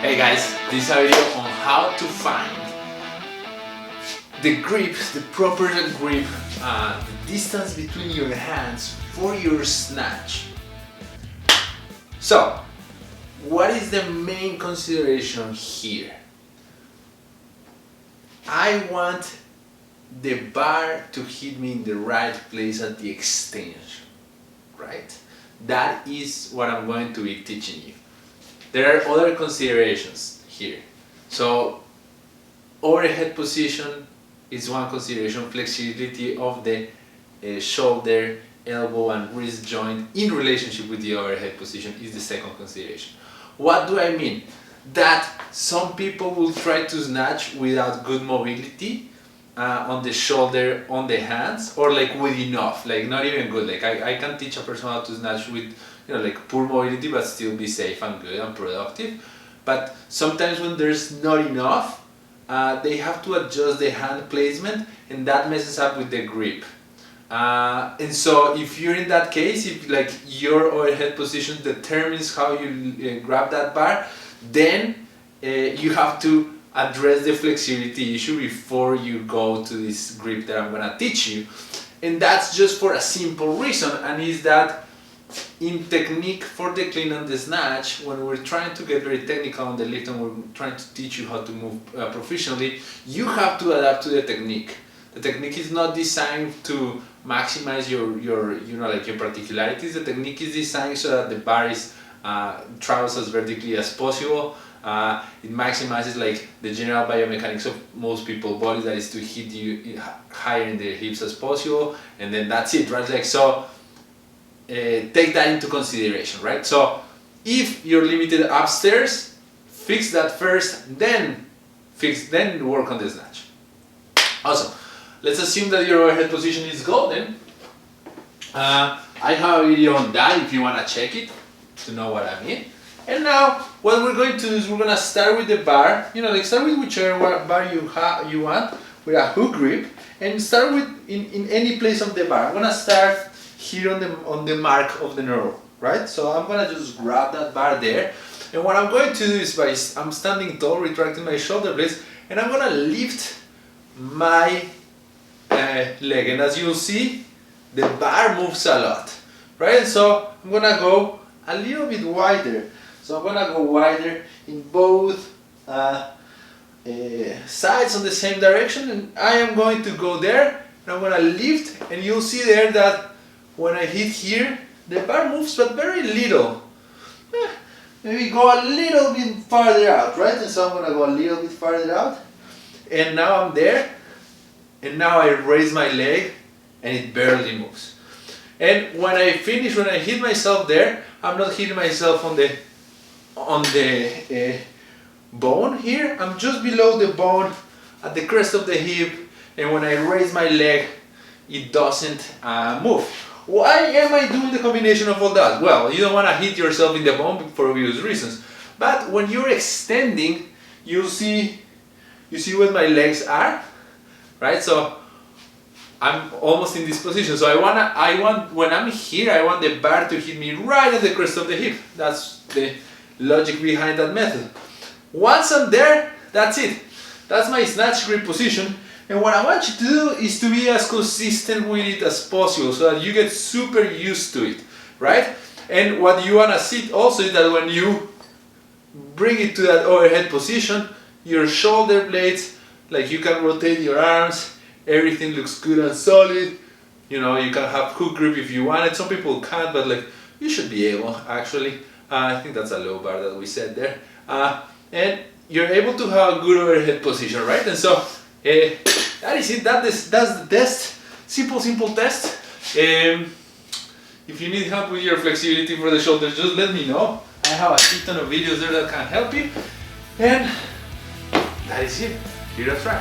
Hey guys, this is a video on how to find the grip, the proper grip, the distance between your hands for your snatch. So, what is the main consideration here? I want the bar to hit me in the right place at the extension, right? That is what I'm going to be teaching you. There are other considerations here. So, overhead position is one consideration. Flexibility of the shoulder, elbow and wrist joint in relationship with the overhead position is the second consideration. What do I mean? That some people will try to snatch without good mobility on the shoulder, on the hands, or like with enough, like not even good. Like I can teach a person how to snatch with, you know, like poor mobility but still be safe and good and productive. But sometimes when there's not enough, they have to adjust the hand placement and that messes up with the grip. And so if you're in that case, if like your overhead position determines how you grab that bar, then you have to address the flexibility issue before you go to this grip that I'm gonna teach you. And that's just for a simple reason, and is that in technique for the clean and the snatch, when we're trying to get very technical on the lift and we're trying to teach you how to move proficiently, you have to adapt to the technique. The technique is not designed to maximize your you know, like your particularities. The technique is designed so that the bar is travels as vertically as possible. It maximizes like the general biomechanics of most people's bodies, that is to hit you higher in the hips as possible, and then that's it, right? Like so. Take that into consideration, right? So if you're limited upstairs, fix that first, then work on the snatch. Awesome. Let's assume that your overhead position is golden. I have a video on that if you want to check it to know what I mean. And now what we're going to do is we're going to start with the bar, you know, like start with whichever bar you want with a hook grip, and start with in any place of the bar. I'm going to start here on the mark of the nerve, right? So I'm gonna just grab that bar there, and what I'm going to do is I'm standing tall, retracting my shoulder blades, and I'm gonna lift my leg, and as you'll see, the bar moves a lot, right? So I'm gonna go a little bit wider. So I'm gonna go wider in both sides on the same direction, and I am going to go there, and I'm gonna lift, and you'll see there that when I hit here, the bar moves but very little. Maybe go a little bit farther out, right? And so I'm gonna go a little bit farther out. And now I'm there. And now I raise my leg and it barely moves. And when I finish, when I hit myself there, I'm not hitting myself on the bone here. I'm just below the bone at the crest of the hip. And when I raise my leg, it doesn't move. Why am I doing the combination of all that? Well, you don't want to hit yourself in the bone for obvious reasons. But when you're extending, you see where my legs are, right? So I'm almost in this position. So when I'm here, I want the bar to hit me right at the crest of the hip. That's the logic behind that method. Once I'm there, that's it. That's my snatch grip position. And what I want you to do is to be as consistent with it as possible so that you get super used to it, right? And what you want to see also is that when you bring it to that overhead position, your shoulder blades, like you can rotate your arms, everything looks good and solid. You know, you can have hook grip if you want it. Some people can't, but like you should be able, actually. I think that's a low bar that we set there. And you're able to have a good overhead position, right? And so that is it. That's the test. Simple test. If you need help with your flexibility for the shoulders, just let me know. I have a ton of videos there that can help you. And that is it. Give it a try.